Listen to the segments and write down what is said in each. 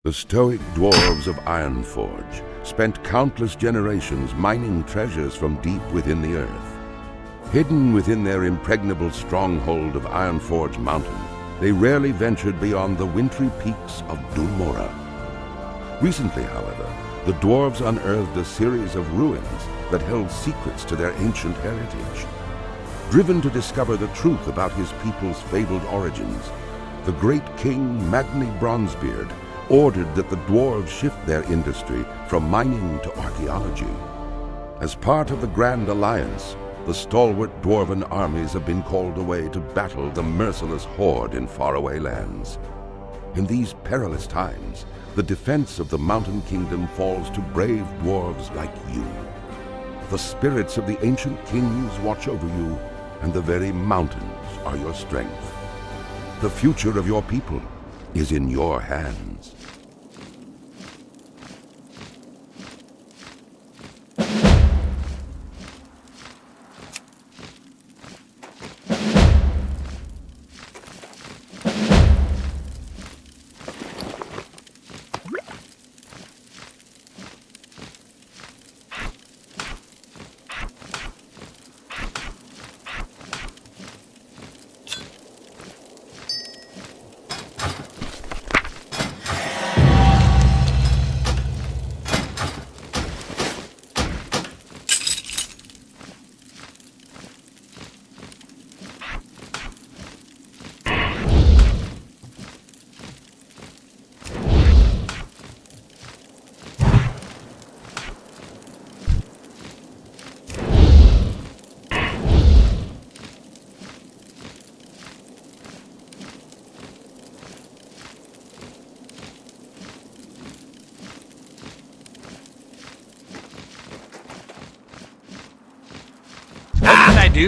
The stoic dwarves of Ironforge spent countless generations mining treasures from deep within the earth. Hidden within their impregnable stronghold of Ironforge Mountain, they rarely ventured beyond the wintry peaks of Dulmora. Recently, however, the dwarves unearthed a series of ruins that held secrets to their ancient heritage. Driven to discover the truth about his people's fabled origins, the great king Magni Bronzebeard ordered that the dwarves shift their industry from mining to archaeology. As part of the Grand Alliance, the stalwart dwarven armies have been called away to battle the merciless horde in faraway lands. In these perilous times, the defense of the Mountain Kingdom falls to brave dwarves like you. The spirits of the ancient kings watch over you, and the very mountains are your strength. The future of your people is in your hands.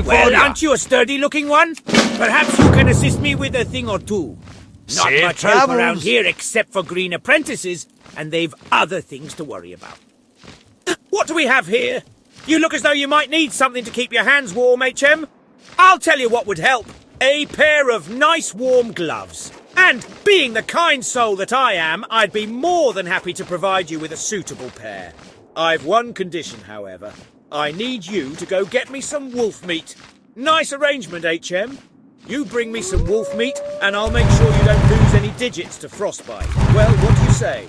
Well, aren't you a sturdy-looking one? Perhaps you can assist me with a thing or two. Not much help around here except for green apprentices, and they've other things to worry about. What do we have here? You look as though you might need something to keep your hands warm, HM. I'll tell you what would help. A pair of nice warm gloves. And, being the kind soul that I am, I'd be more than happy to provide you with a suitable pair. I've one condition, however. I need you to go get me some wolf meat. Nice arrangement, HM. You bring me some wolf meat, and I'll make sure you don't lose any digits to frostbite. Well, what do you say?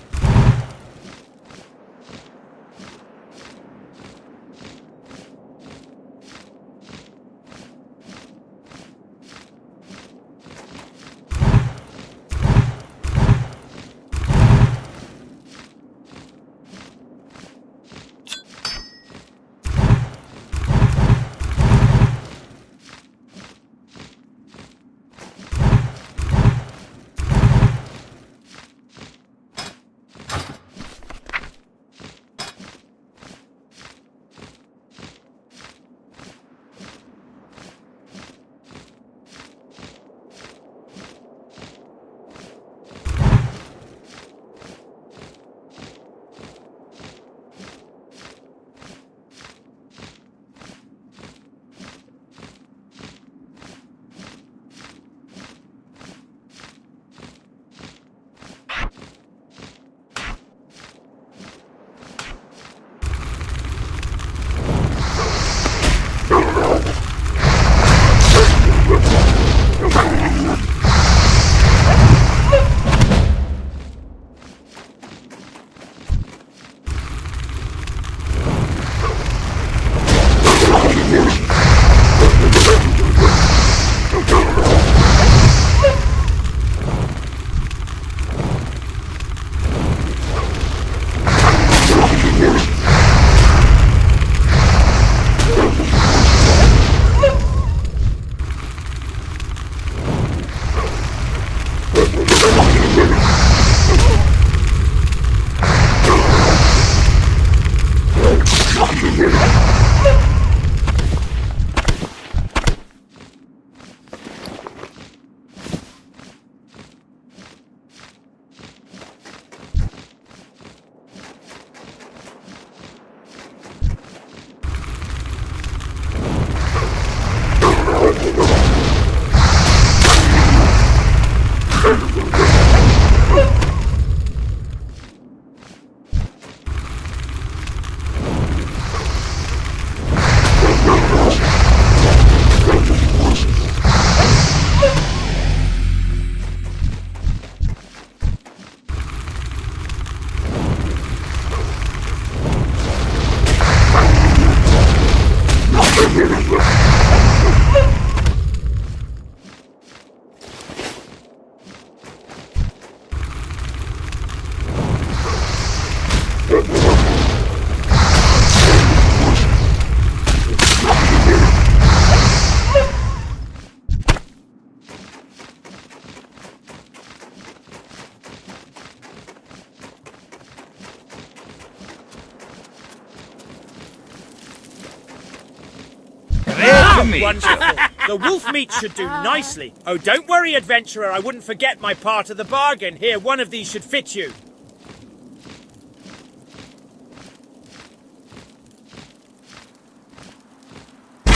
meat. Wonderful. The wolf meat should do nicely. Oh, don't worry, adventurer. I wouldn't forget my part of the bargain. Here, one of these should fit you.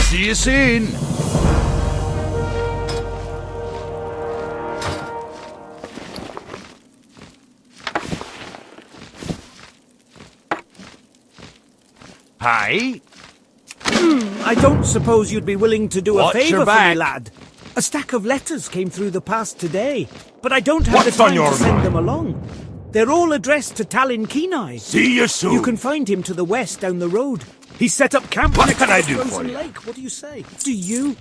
See you soon. Hi. I don't suppose you'd be willing to do a Watch favour your for me, back. lad. A stack of letters came through the pass today, but I don't have What's the on time your to send mind? them along. They're all addressed to Talon Kenai. See you soon. You can find him to the west down the road. He's set up camp What next can to I do Frozen for you? Lake. What do you say? Do you?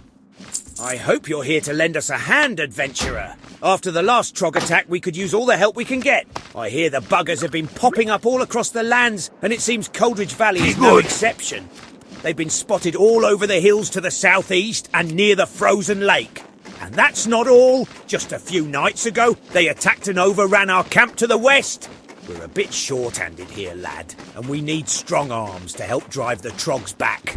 I hope you're here to lend us a hand, adventurer. After the last Trog attack, we could use all the help we can get. I hear the buggers have been popping up all across the lands, and it seems Coldridge Valley is no good. exception. They've been spotted all over the hills to the southeast and near the frozen lake. And that's not all. Just a few nights ago, they attacked and overran our camp to the west. We're a bit short-handed here, lad, and we need strong arms to help drive the Trogs back.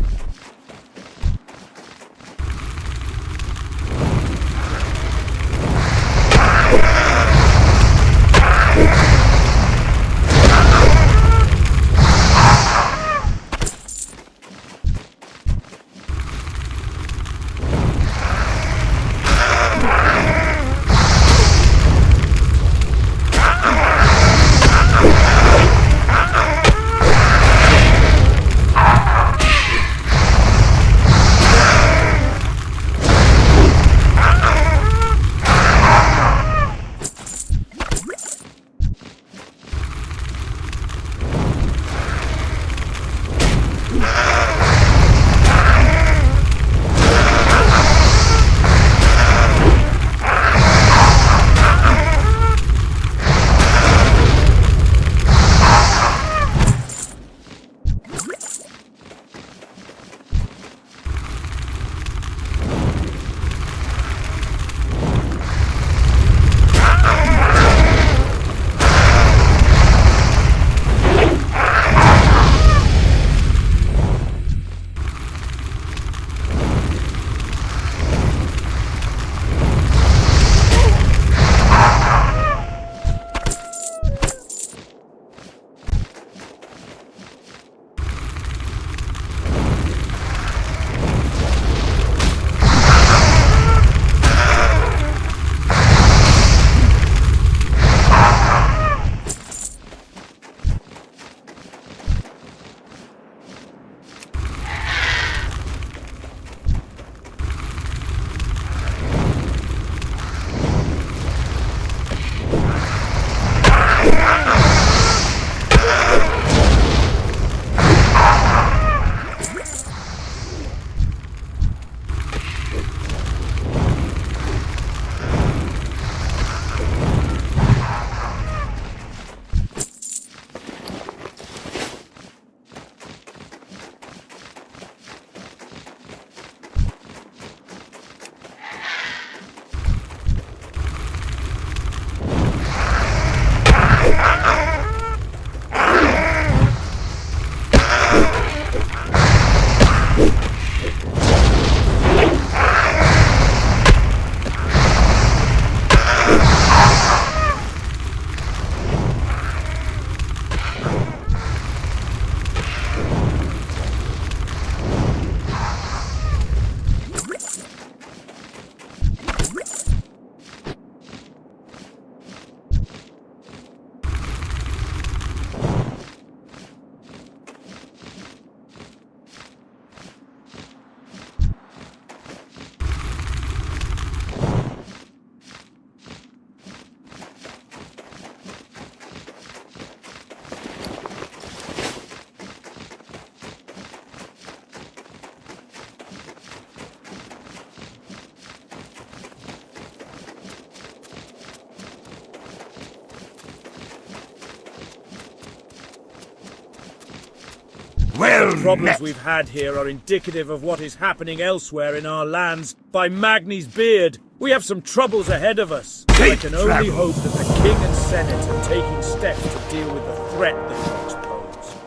Well The problems met. we've had here are indicative of what is happening elsewhere in our lands. By Magni's beard, we have some troubles ahead of us. I Safe can only travels. hope that the King and Senate are taking steps to deal with the threat the Trogs pose.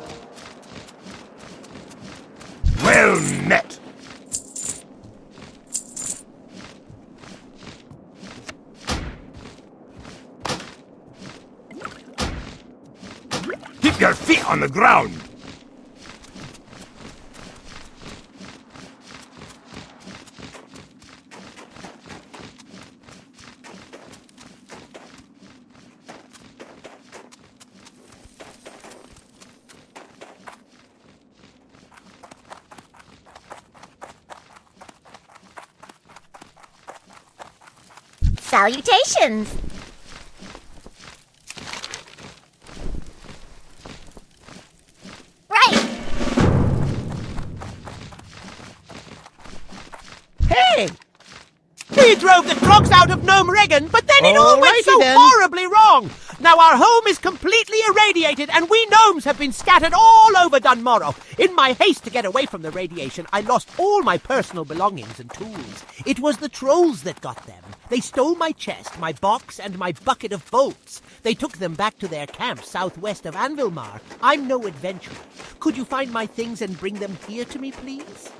Well met. Keep your feet on the ground! Salutations! Right! Hey! We drove the Trogs out of Gnome Regan, but then it all went so horribly wrong! Now our home is completely irradiated, and we gnomes have been scattered all over Dunmorrow. In my haste to get away from the radiation, I lost all my personal belongings and tools. It was the trolls that got them. They stole my chest, my box, and my bucket of bolts. They took them back to their camp southwest of Anvilmar. I'm no adventurer. Could you find my things and bring them here to me, please?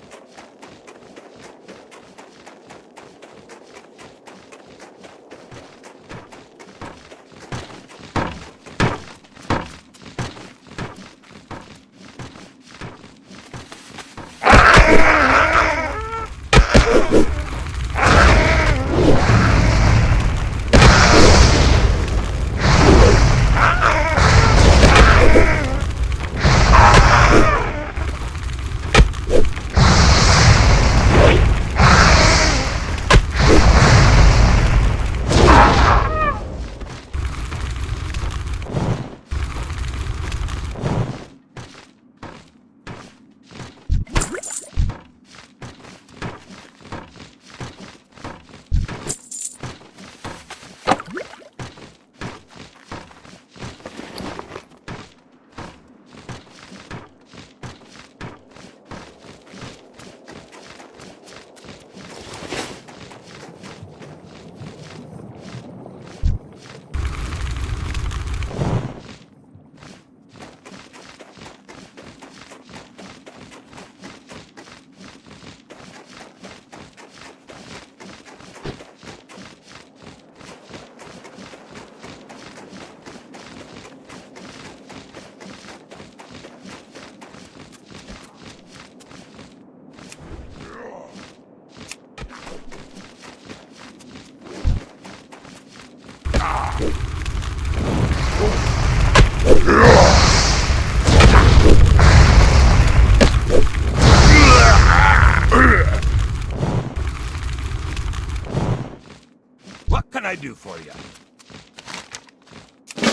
What can I do for you?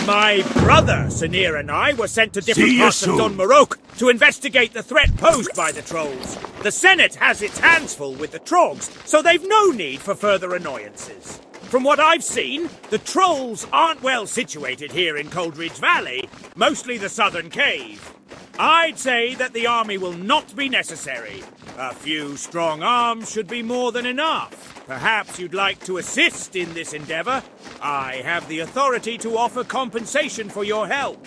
My brother, Sanir, and I were sent to different See you parts of soon. Dunmarok to investigate the threat posed by the trolls. The Senate has its hands full with the Trogs, so they've no need for further annoyances. From what I've seen, the trolls aren't well situated here in Coldridge Valley, mostly the southern cave. I'd say that the army will not be necessary. A few strong arms should be more than enough. Perhaps you'd like to assist in this endeavor. I have the authority to offer compensation for your help.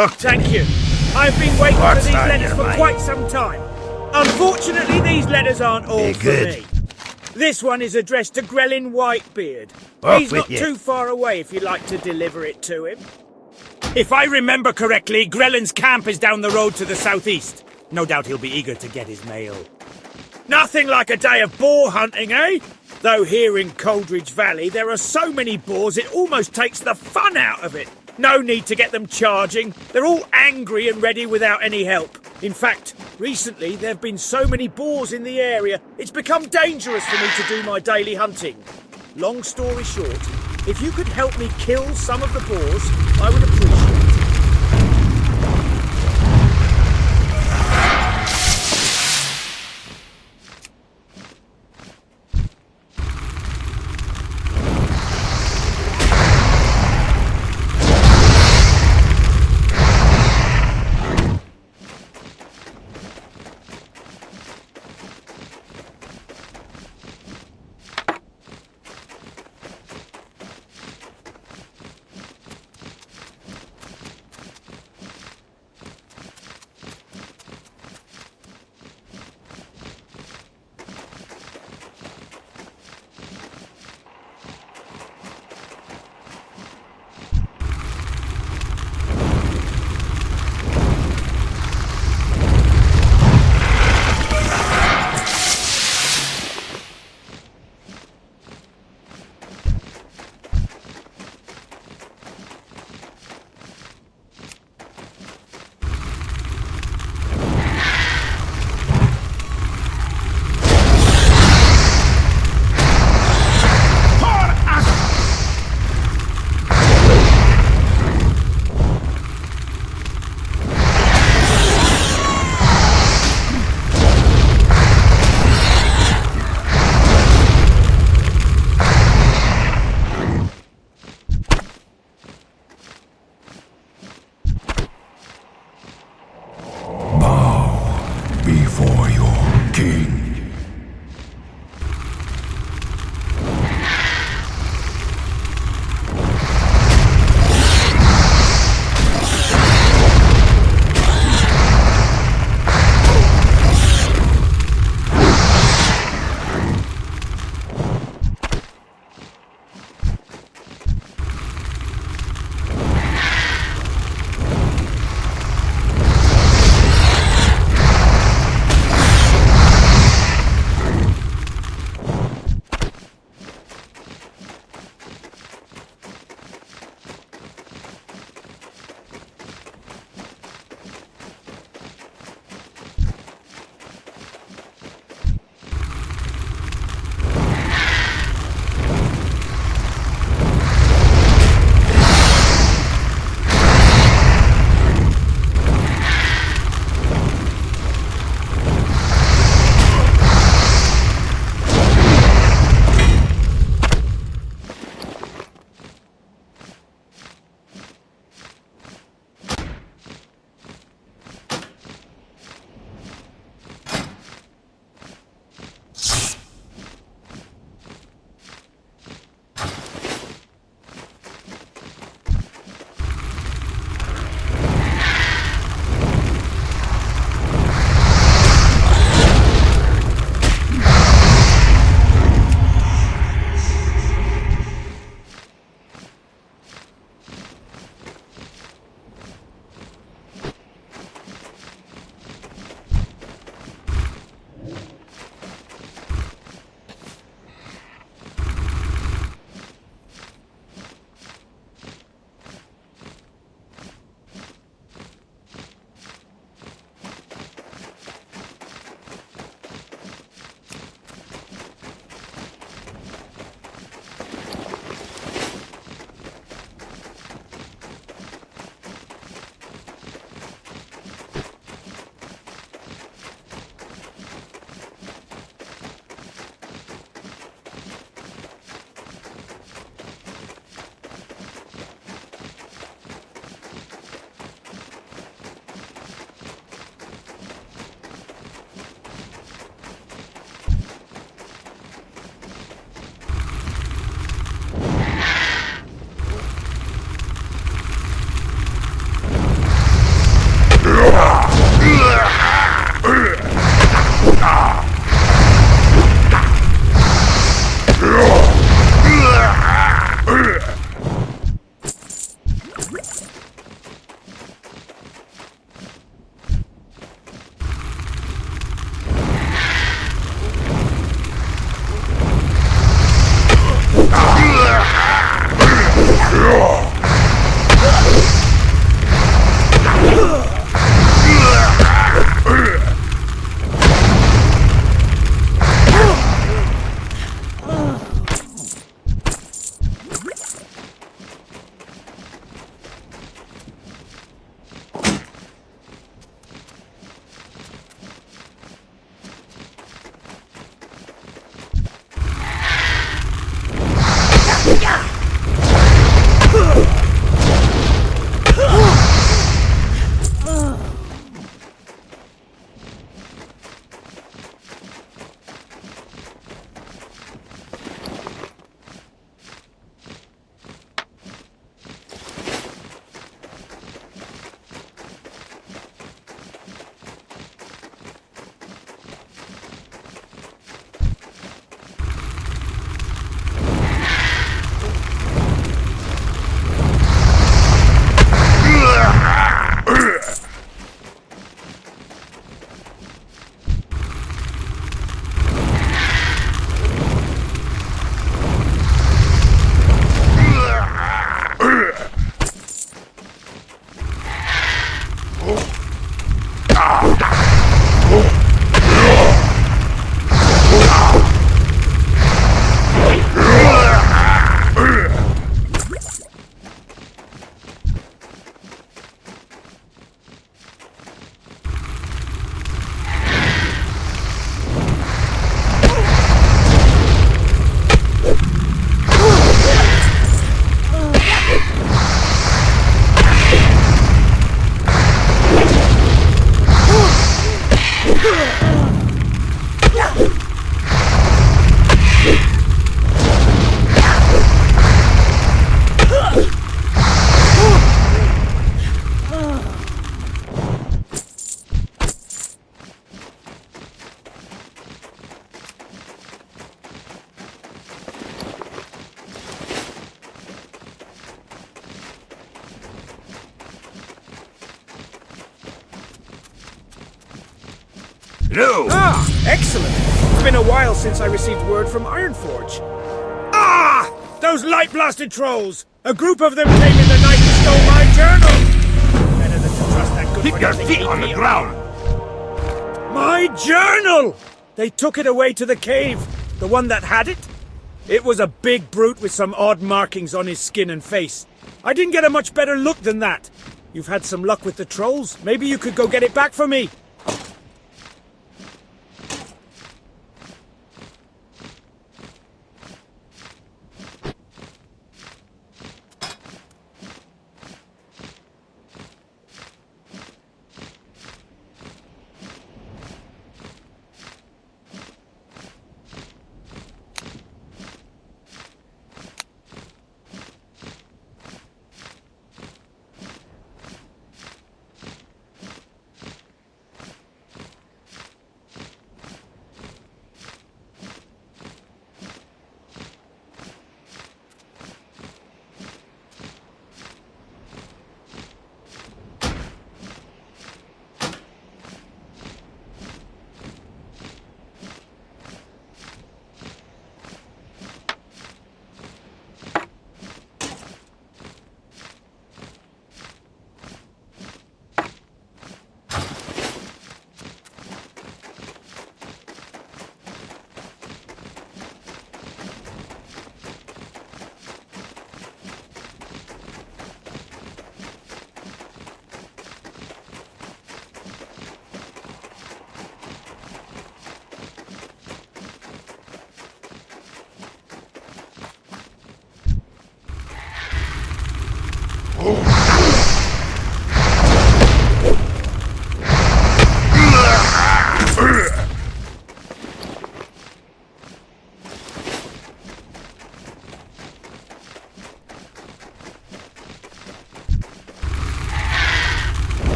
Thank you. I've been waiting for these letters for quite some time. Unfortunately, these letters aren't all for me. This one is addressed to Grelin Whitebeard. He's not too far away if you'd like to deliver it to him. If I remember correctly, Grelin's camp is down the road to the southeast. No doubt he'll be eager to get his mail. Nothing like a day of boar hunting, eh? Though here in Coldridge Valley, there are so many boars it almost takes the fun out of it. No need to get them charging. They're all angry and ready without any help. In fact, recently there have been so many boars in the area, it's become dangerous for me to do my daily hunting. Long story short, if you could help me kill some of the boars, I would appreciate it. Hello! Ah, excellent. It's been a while since I received word from Ironforge. Ah! Those light-blasted trolls! A group of them came in the night and stole my journal! Better than to trust that good Keep your feet on the ground! My journal! They took it away to the cave. The one that had it? It was a big brute with some odd markings on his skin and face. I didn't get a much better look than that. You've had some luck with the trolls. Maybe you could go get it back for me.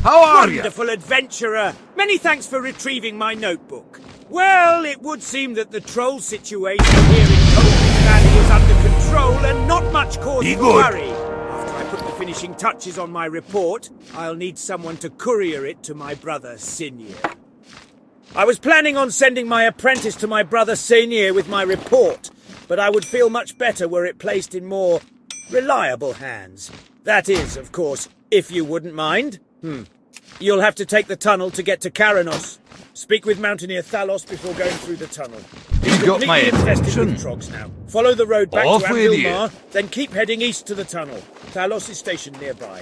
How are you? Wonderful adventurer! Many thanks for retrieving my notebook. Well, it would seem that the troll situation here in Coleman Valley is under control and not much cause Be for good. worry. After I put the finishing touches on my report, I'll need someone to courier it to my brother, Sinir. I was planning on sending my apprentice to my brother Sinir with my report, but I would feel much better were it placed in more reliable hands. That is, of course, if you wouldn't mind. You'll have to take the tunnel to get to Karanos. Speak with Mountaineer Thalos before going through the tunnel. You got my infested attention. with trogs now. Follow the road back Off to with Anvilmar, then keep heading east to the tunnel. Thalos is stationed nearby.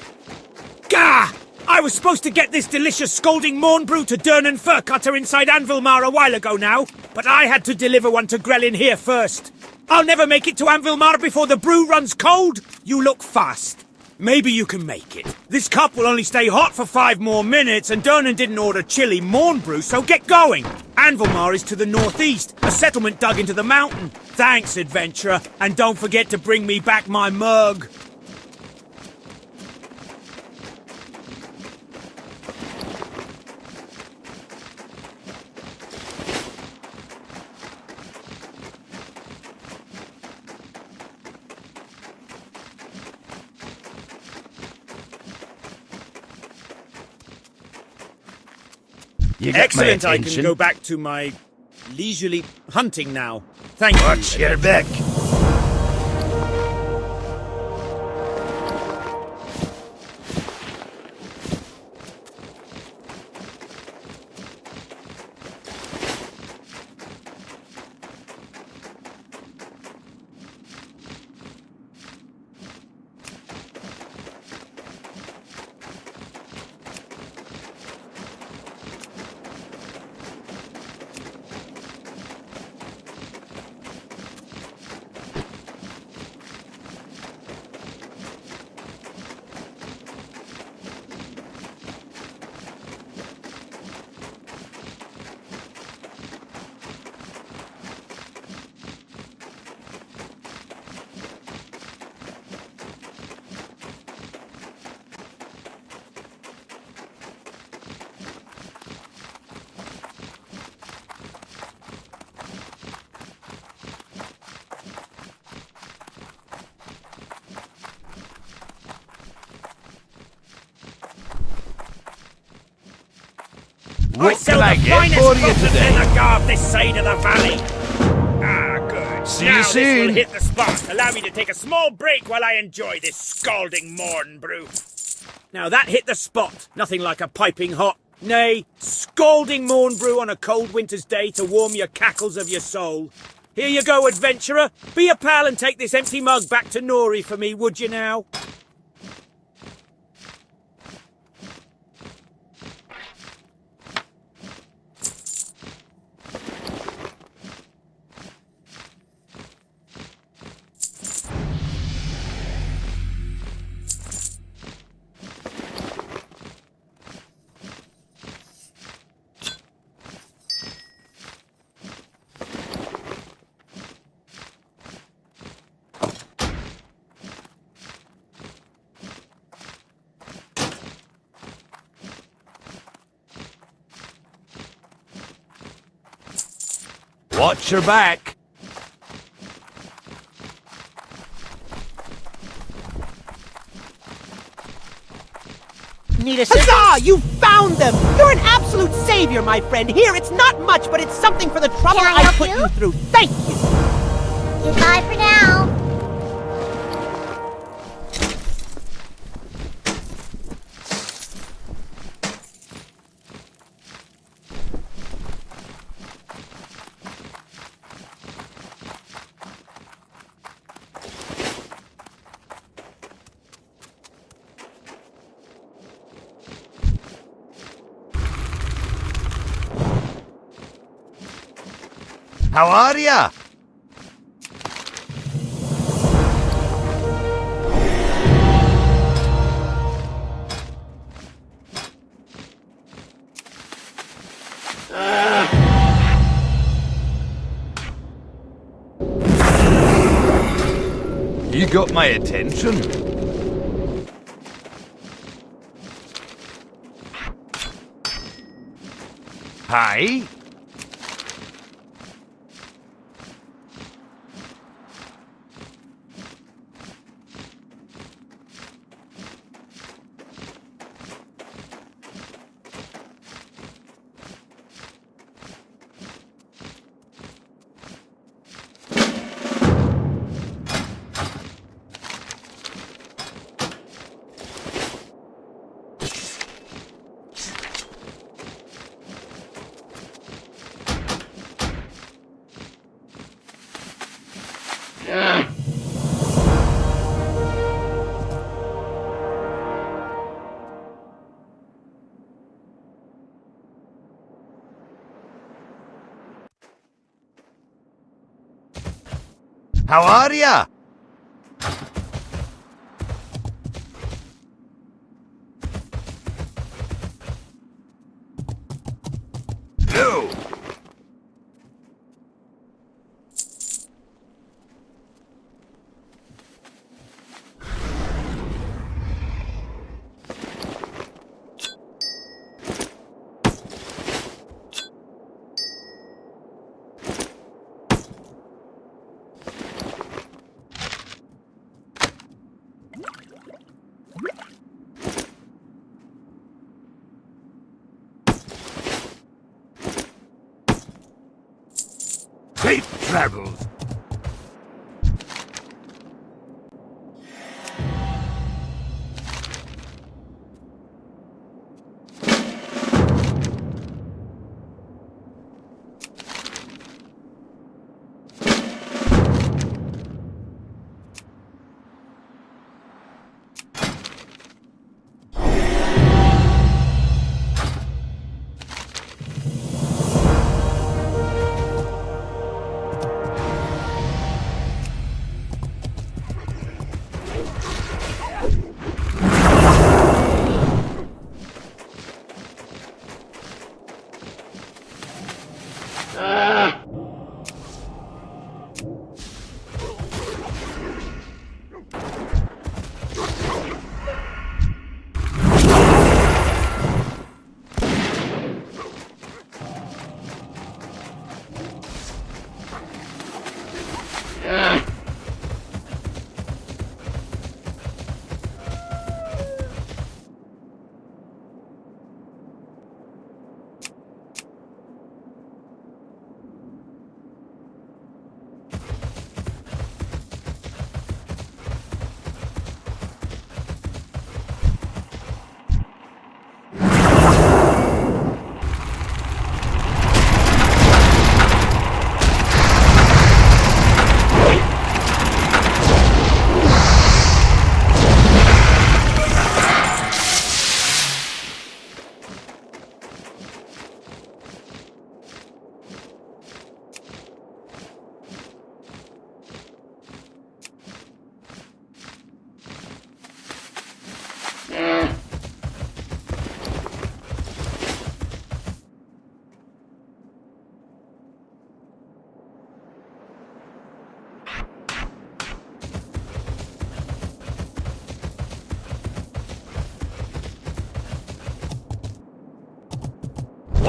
Gah! I was supposed to get this delicious scalding morn brew to Durnan Furcutter inside Anvilmar a while ago now, but I had to deliver one to Grelin here first. I'll never make it to Anvilmar before the brew runs cold. You look fast. Maybe you can make it. This cup will only stay hot for 5 more minutes, and Durnan didn't order chili morn brew, so get going. Anvilmar is to the northeast, a settlement dug into the mountain. Thanks, adventurer, and don't forget to bring me back my mug. You got Excellent, my I attention. can go back to my leisurely hunting now. Thank you. Watch your back. I sell the finest rotten leather this side of the valley. Ah, good. See now you this soon. will hit the spot. Allow me to take a small break while I enjoy this scalding morn brew. Now that hit the spot. Nothing like a piping hot, nay, scalding morn brew on a cold winter's day to warm your cackles of your soul. Here you go, adventurer. Be a pal and take this empty mug back to Nori for me, would you now? Watch your back. Need assistance? Huzzah! You found them! You're an absolute savior, my friend. Here, it's not much, but it's something for the trouble Can I help put you? you through. Thank you! Goodbye for now. How are ya? You got my attention. Hi. How are ya? No. Safe travels.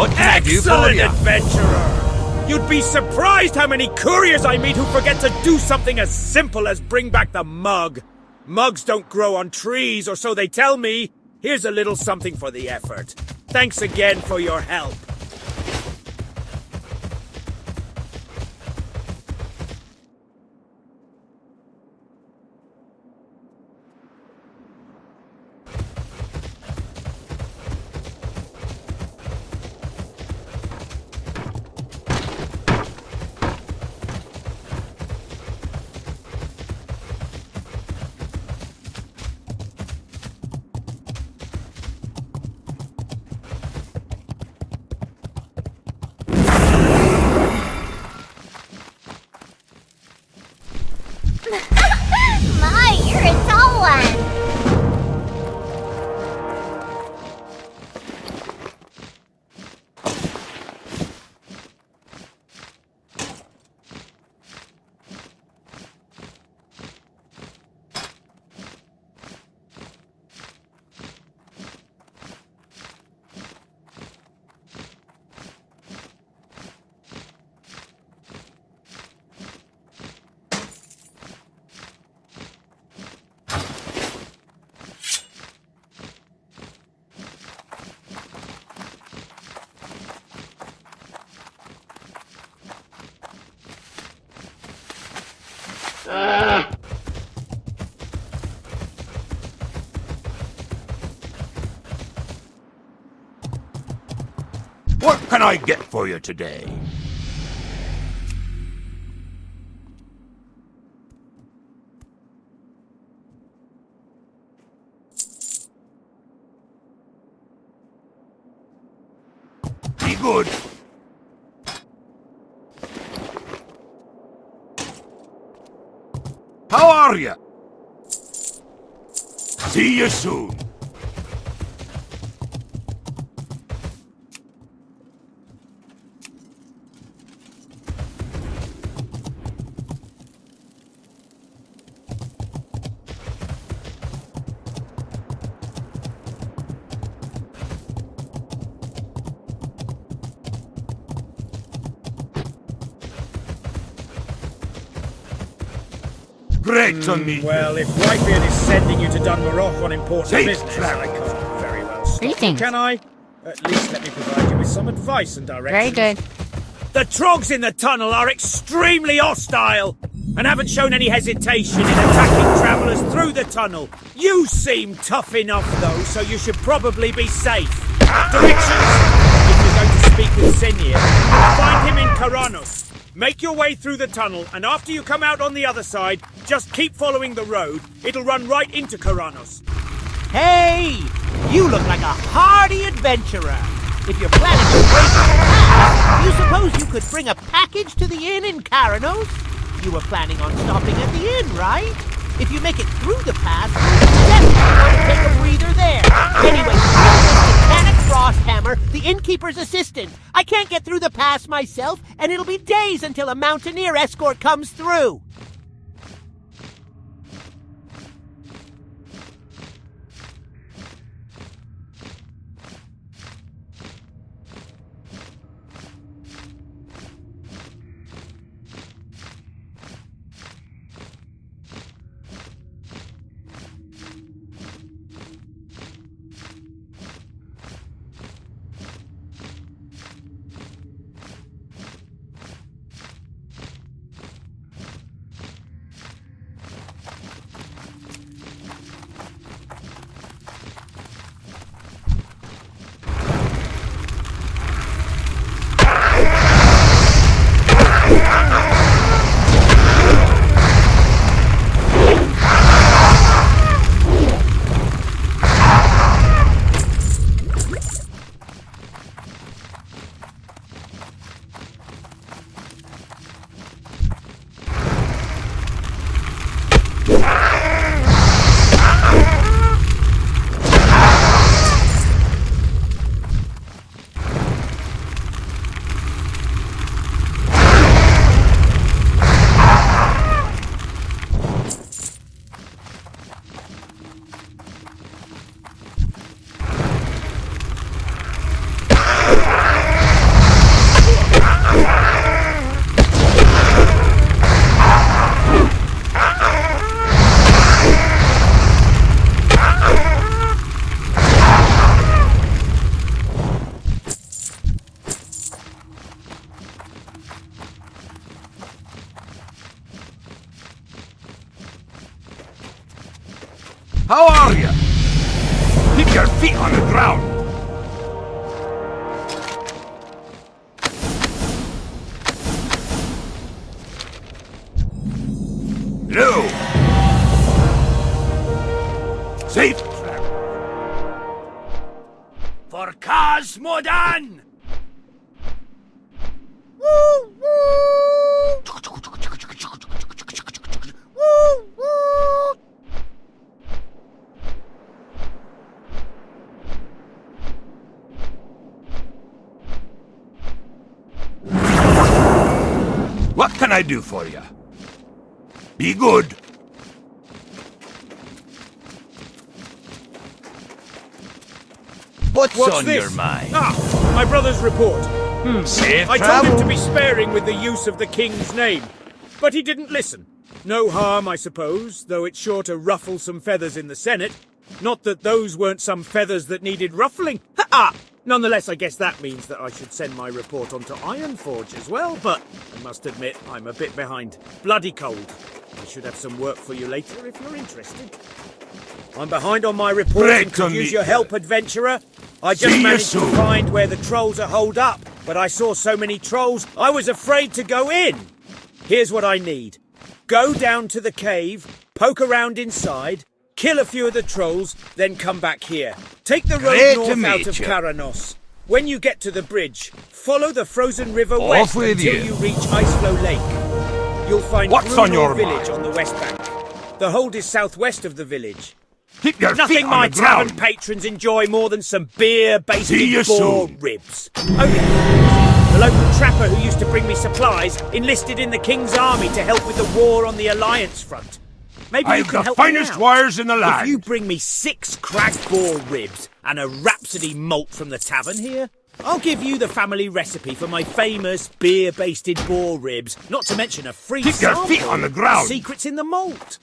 What can I do for Excellent you? adventurer! You'd be surprised how many couriers I meet who forget to do something as simple as bring back the mug. Mugs don't grow on trees, or so they tell me. Here's a little something for the effort. Thanks again for your help. What can I get for you today? Be good. How are you? See you soon. Great to meet you. Well, if Whitebeard is sending you to Dunmarroch on important Safe business, travel. I can't very well stop you, Greetings. can I? At least let me provide you with some advice and directions. Very good. The trogs in the tunnel are extremely hostile and haven't shown any hesitation in attacking travellers through the tunnel. You seem tough enough, though, so you should probably be safe. Directions? If you're going to speak with Senir, find him in Karanos. Make your way through the tunnel, and after you come out on the other side, just keep following the road. It'll run right into Karanos. Hey! You look like a hardy adventurer. If you're planning to break the pass, you suppose you could bring a package to the inn in Karanos? You were planning on stopping at the inn, right? If you make it through the pass, you'll definitely want to take a breather there. Anyway, Mechanic Frosthammer, the innkeeper's assistant. I can't get through the pass myself, and it'll be days until a mountaineer escort comes through. How are you? Keep your feet on the ground. No. Safe travel. For Cosmodan! Woo, woo! Woo, woo! What can I do for you? Be good. What's on this? your mind? Ah, my brother's report. Safe I travel. told him to be sparing with the use of the king's name, but he didn't listen. No harm, I suppose, though it's sure to ruffle some feathers in the Senate. Not that those weren't some feathers that needed ruffling. Ha-ha! Nonetheless, I guess that means that I should send my report on to Ironforge as well, but I must admit I'm a bit behind. Bloody cold. I should have some work for you later if you're interested. I'm behind on my report Great and to could use meet your you. help, adventurer. I just managed to find where the trolls are holed up, but I saw so many trolls, I was afraid to go in. Here's what I need. Go down to the cave, poke around inside, kill a few of the trolls, then come back here. Take the road north out of Karanos. When you get to the bridge, follow the frozen river west until you reach Iceflow Lake. You'll find Bruno village on the west bank. The hold is southwest of the village. Keep your Nothing feet on my the ground. tavern patrons enjoy more than some beer-basted boar ribs. Oh yeah. The local trapper who used to bring me supplies enlisted in the King's army to help with the war on the Alliance front. Maybe you can help me out. I've the finest wires in the land. If you bring me 6 cracked boar ribs and a Rhapsody malt from the tavern here, I'll give you the family recipe for my famous beer-basted boar ribs, not to mention a free Keep your sample. feet on the ground. Secrets in the malt.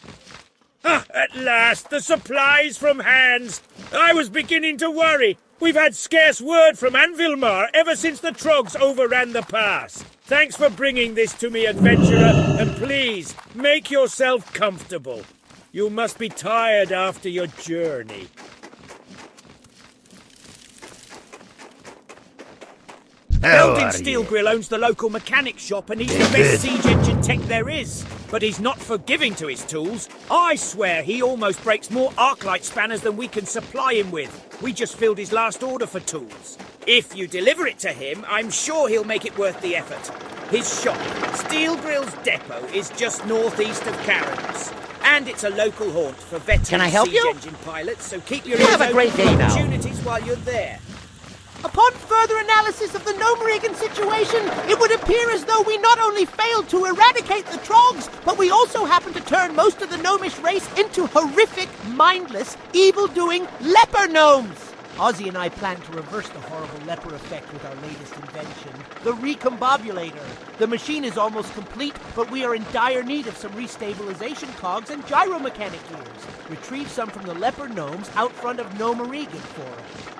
Ah, at last, the supplies from hands. I was beginning to worry. We've had scarce word from Anvilmar ever since the Trogs overran the pass. Thanks for bringing this to me, adventurer, and please, make yourself comfortable. You must be tired after your journey. Eldin Steelgrill owns the local mechanic shop and he's the best siege engine tech there is. But he's not forgiving to his tools. I swear he almost breaks more arclight spanners than we can supply him with. We just filled his last order for tools. If you deliver it to him, I'm sure he'll make it worth the effort. His shop, Steelgrill's depot, is just northeast of Karanos. And it's a local haunt for veteran siege engine pilots, so keep your ears open for opportunities while you're there. Upon further analysis of the Gnomeregan situation, it would appear as though we not only failed to eradicate the Trogs, but we also happened to turn most of the gnomish race into horrific, mindless, evil-doing leper gnomes. Ozzy and I plan to reverse the horrible leper effect with our latest invention, the Recombobulator. The machine is almost complete, but we are in dire need of some restabilization cogs and gyromechanic gears. Retrieve some from the leper gnomes out front of Gnomeregan for us.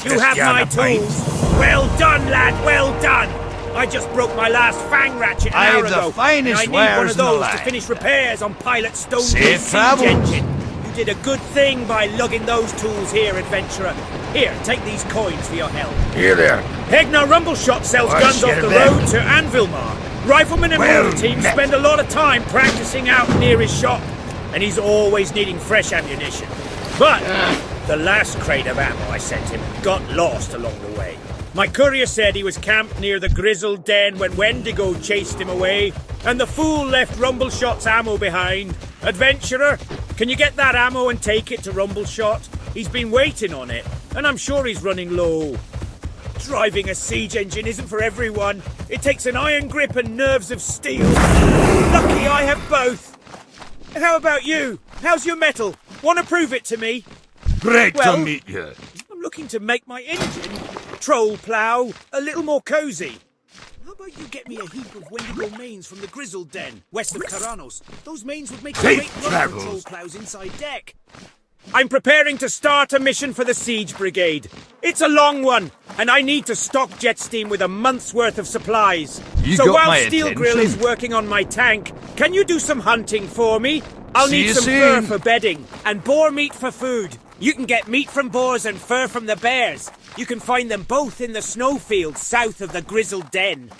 You have my tools. Well done, lad, well done. I just broke my last fang ratchet an hour ago. And I need one of those to finish repairs on Pilot Stone's siege engine. You did a good thing by lugging those tools here, adventurer. Here, take these coins for your help. Here there. Hegnar Rumbleshot sells guns off the road to Anvilmar. Riflemen and mule teams spend a lot of time practicing out near his shop, and he's always needing fresh ammunition. But the last crate of ammo I sent him got lost along the way. My courier said he was camped near the Grizzled Den when Wendigo chased him away, and the fool left Rumbleshot's ammo behind. Adventurer, can you get that ammo and take it to Rumbleshot? He's been waiting on it, and I'm sure he's running low. Driving a siege engine isn't for everyone. It takes an iron grip and nerves of steel. Lucky I have both. How about you? How's your metal? Want to prove it to me? Great to meet you. I'm looking to make my engine, troll plough, a little more cosy. How about you get me a heap of Wendigo mains from the Grizzled Den, west of Karanos? Those mains would make a great run for troll ploughs inside deck. I'm preparing to start a mission for the Siege Brigade. It's a long one, and I need to stock jet steam with a month's worth of supplies. You so got while my Steel Grill attention. is working on my tank, can you do some hunting for me? I'll See need you some soon. fur for bedding, and boar meat for food. You can get meat from boars and fur from the bears. You can find them both in the snowfields south of the Grizzled Den.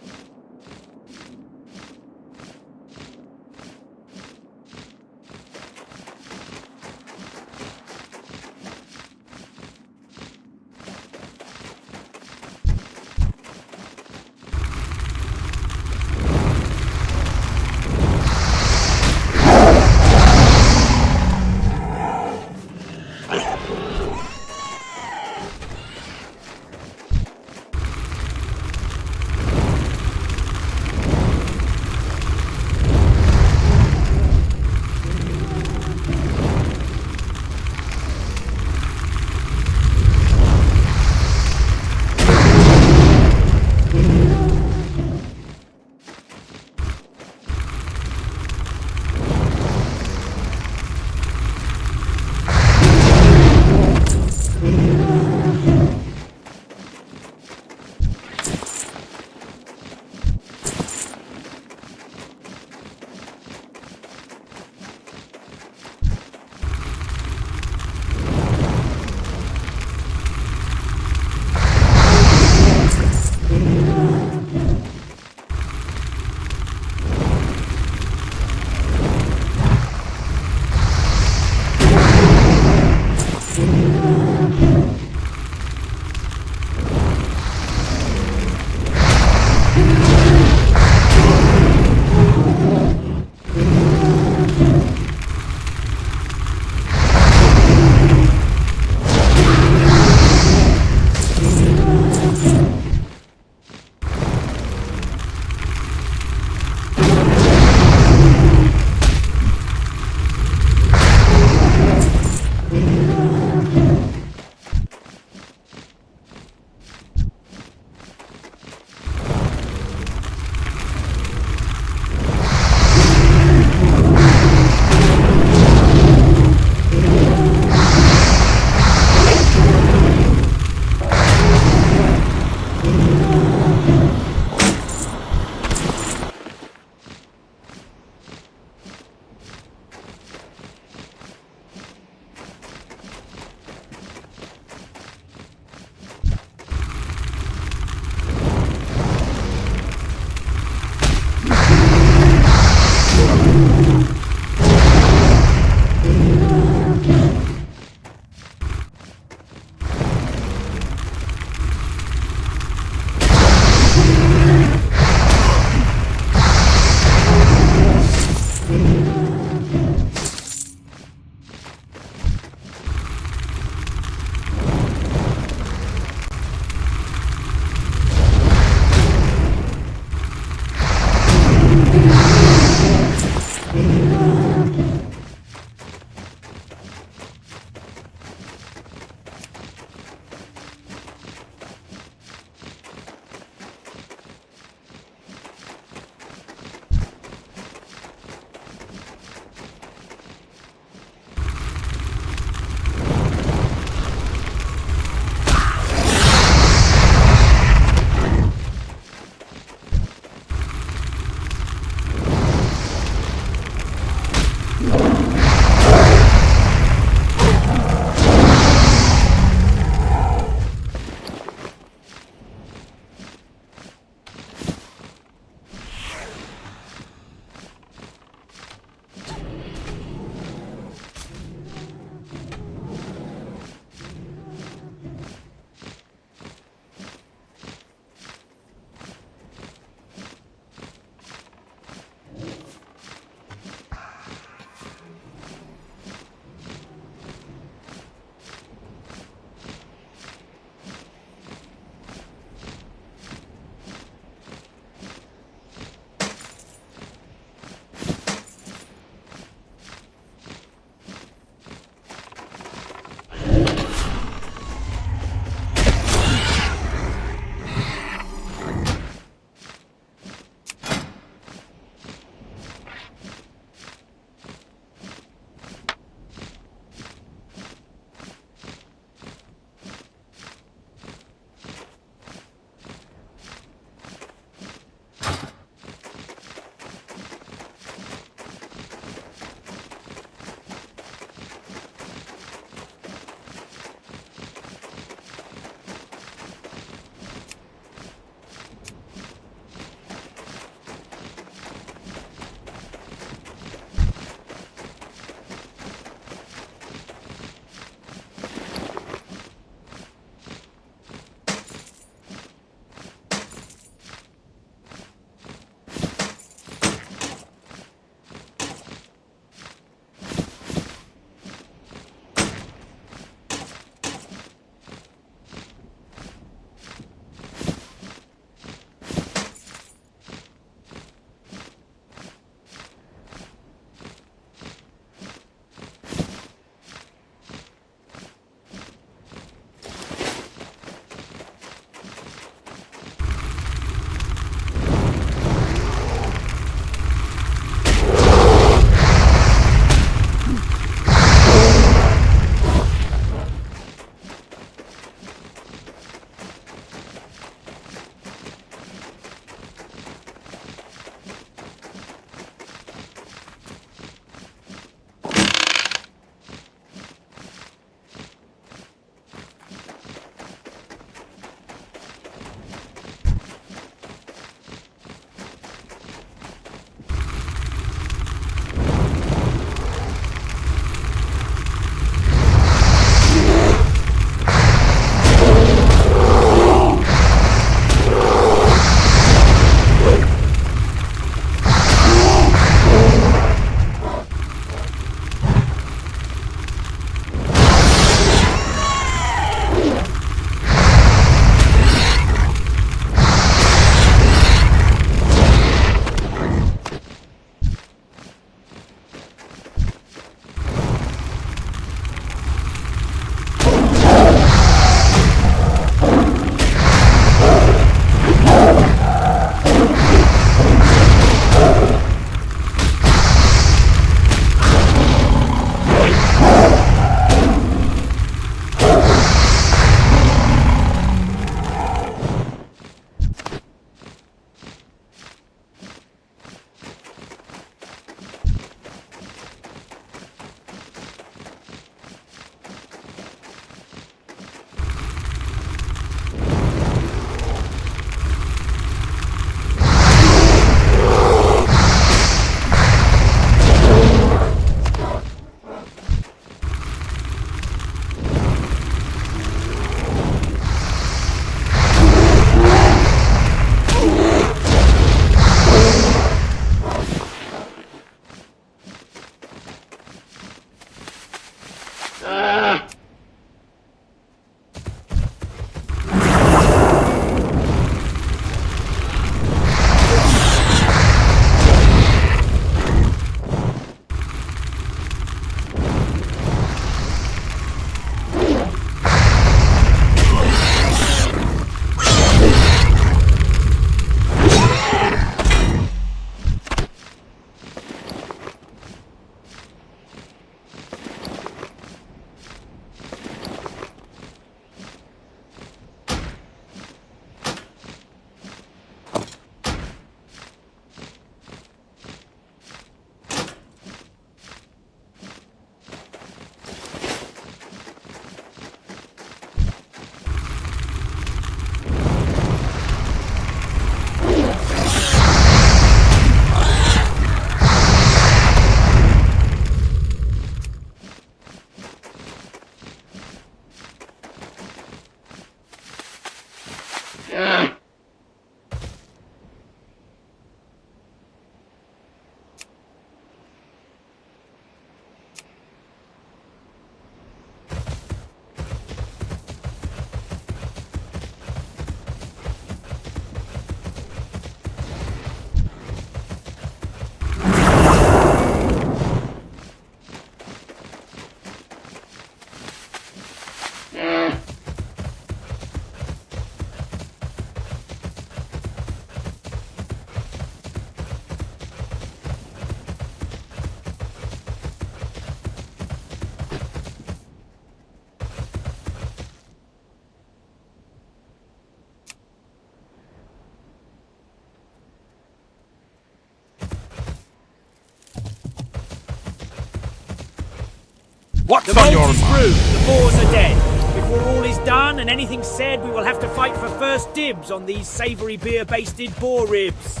What's The on your boat is mind? through. The boars are dead. Before all is done and anything's said, we will have to fight for first dibs on these savoury beer-basted boar ribs.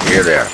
Here there.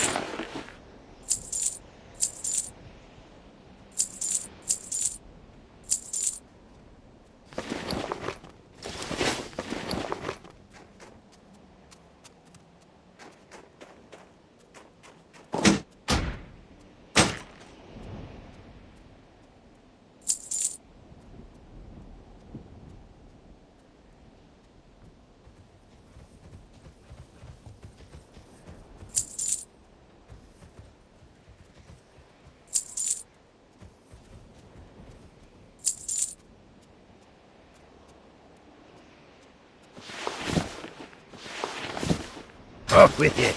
Up with you.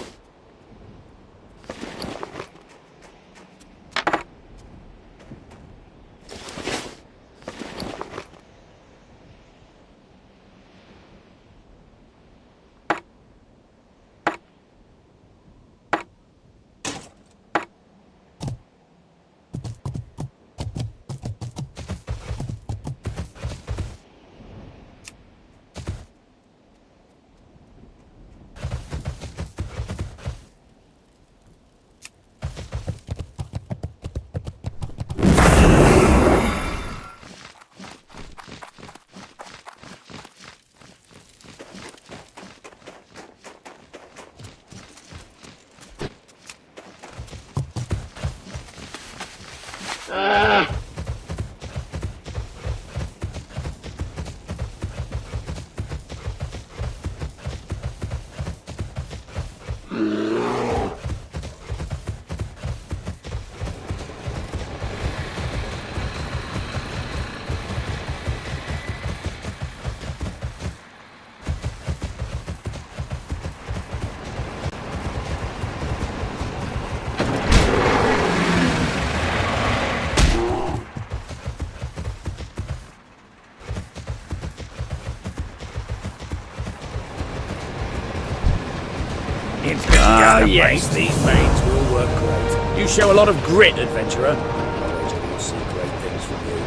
Yes, these lanes will work great. You show a lot of grit, adventurer. We'll see great things from you.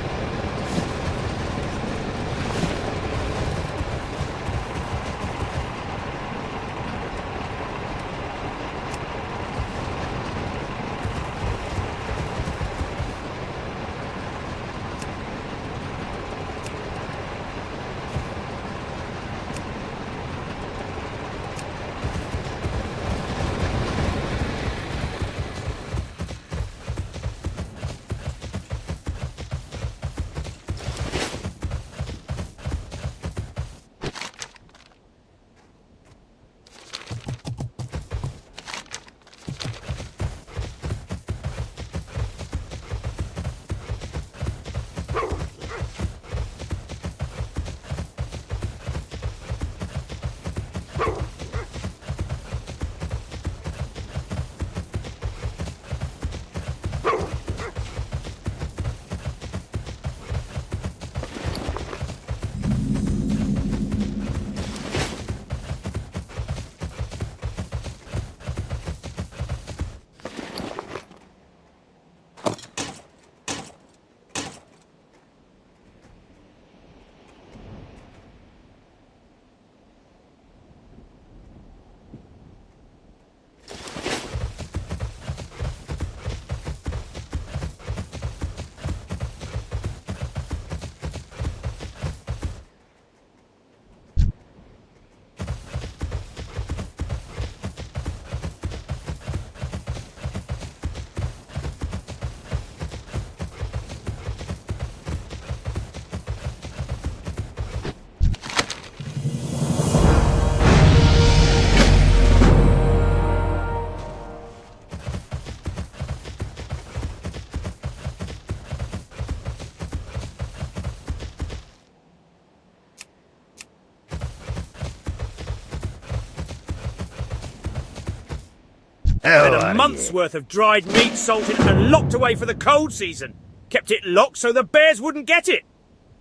Had a month's worth of dried meat salted and locked away for the cold season. Kept it locked so the bears wouldn't get it.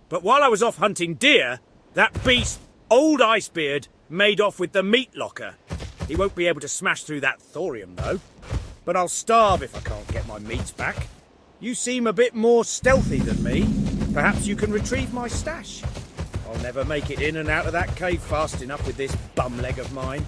But while I was off hunting deer, that beast, Old Icebeard, made off with the meat locker. He won't be able to smash through that thorium, though. But I'll starve if I can't get my meats back. You seem a bit more stealthy than me. Perhaps you can retrieve my stash. I'll never make it in and out of that cave fast enough with this bum leg of mine.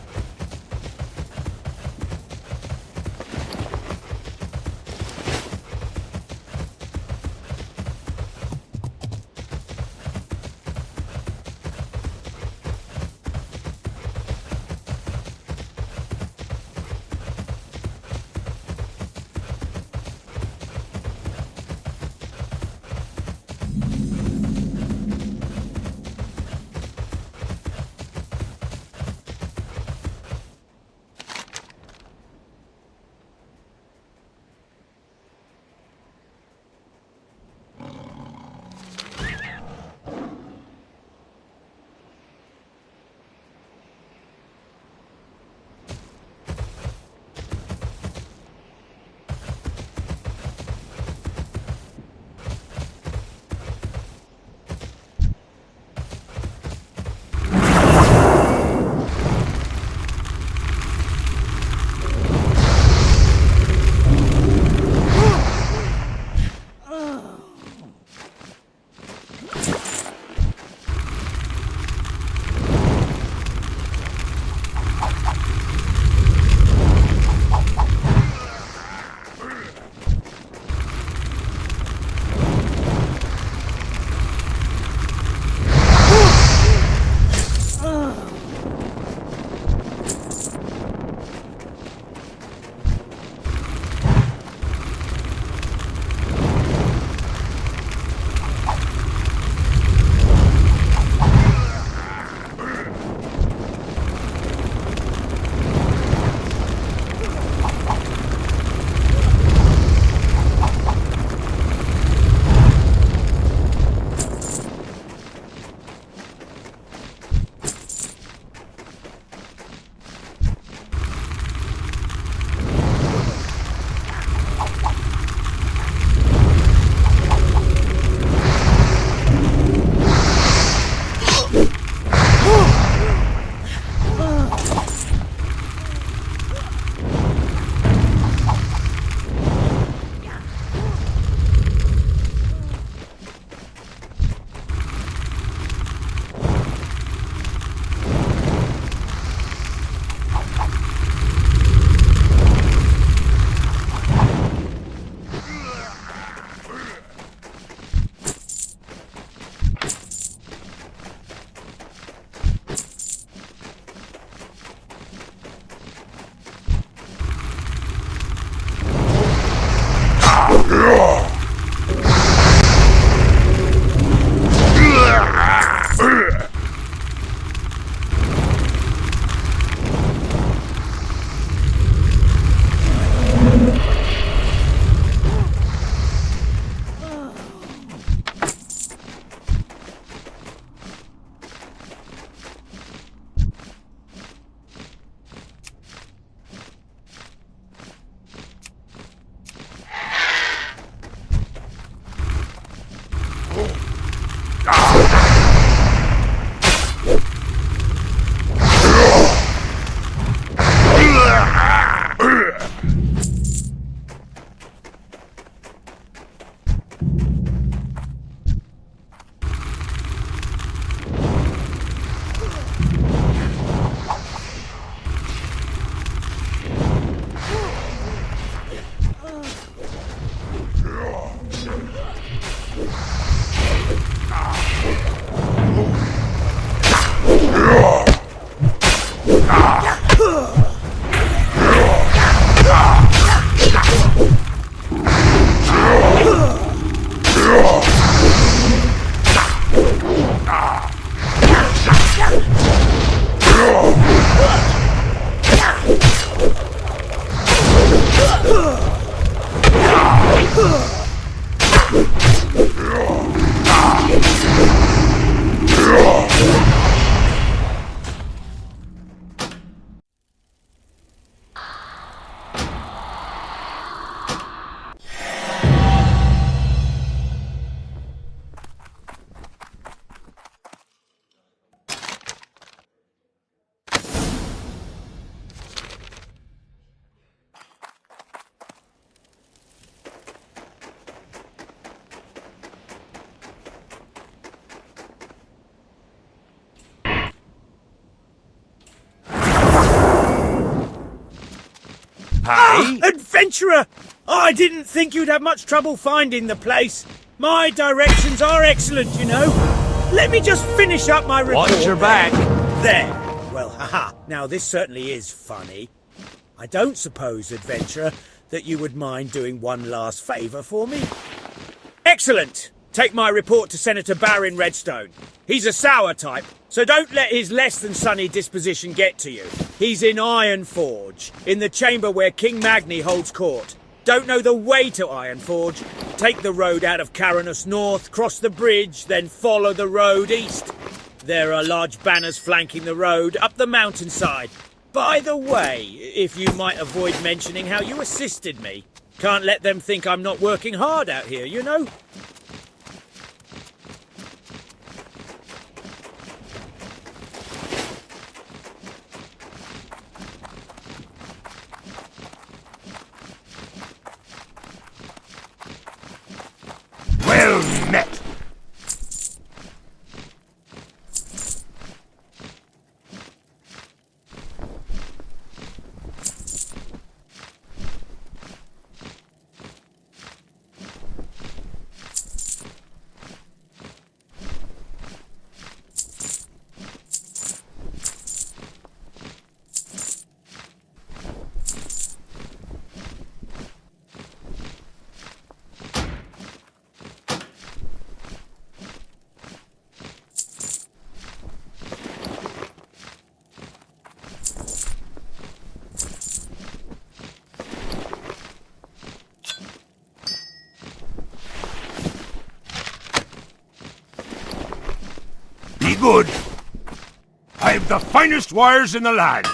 Adventurer! I didn't think you'd have much trouble finding the place. My directions are excellent, you know. Let me just finish up my report. Watch your back. There. Well, haha. Now, this certainly is funny. I don't suppose, Adventurer, that you would mind doing one last favour for me? Excellent! Take my report to Senator Baron Redstone. He's a sour type, so don't let his less-than-sunny disposition get to you. He's in Ironforge, in the chamber where King Magni holds court. Don't know the way to Ironforge? Take the road out of Caranus North, cross the bridge, then follow the road east. There are large banners flanking the road up the mountainside. By the way, if you might avoid mentioning how you assisted me. Can't let them think I'm not working hard out here, you know? Well met. Be good. I have the finest wires in the land.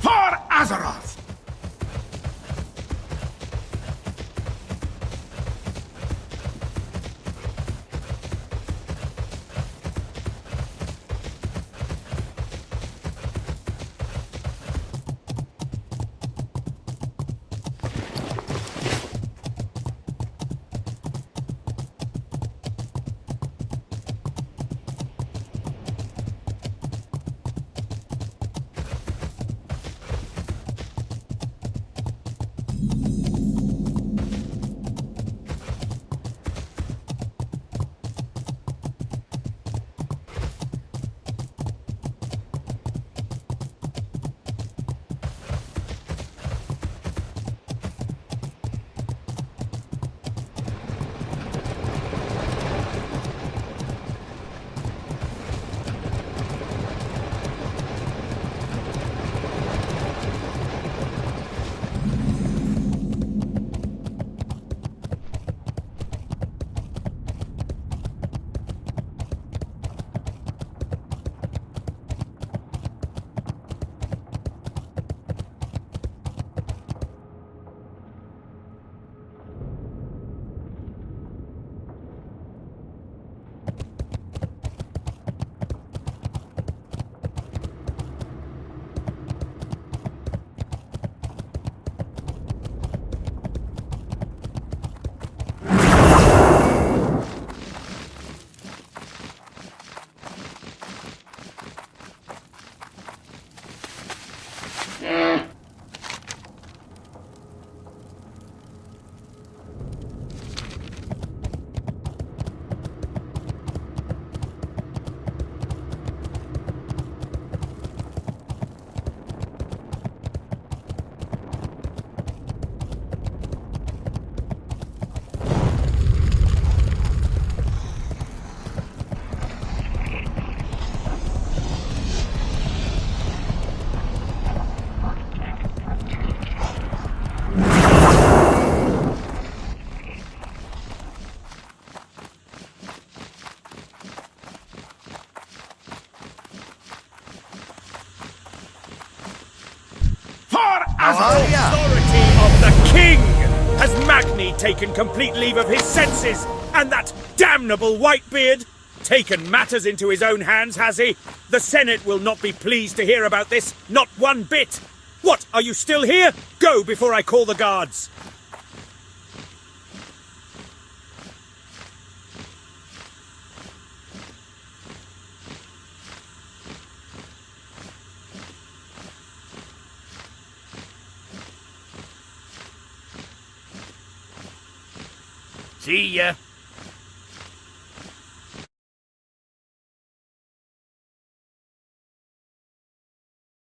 For Azeroth! How are ya? Authority of the king! Has Magni taken complete leave of his senses? And that damnable Whitebeard? Taken matters into his own hands, has he? The Senate will not be pleased to hear about this, not one bit. What, are you still here? Go before I call the guards. See ya.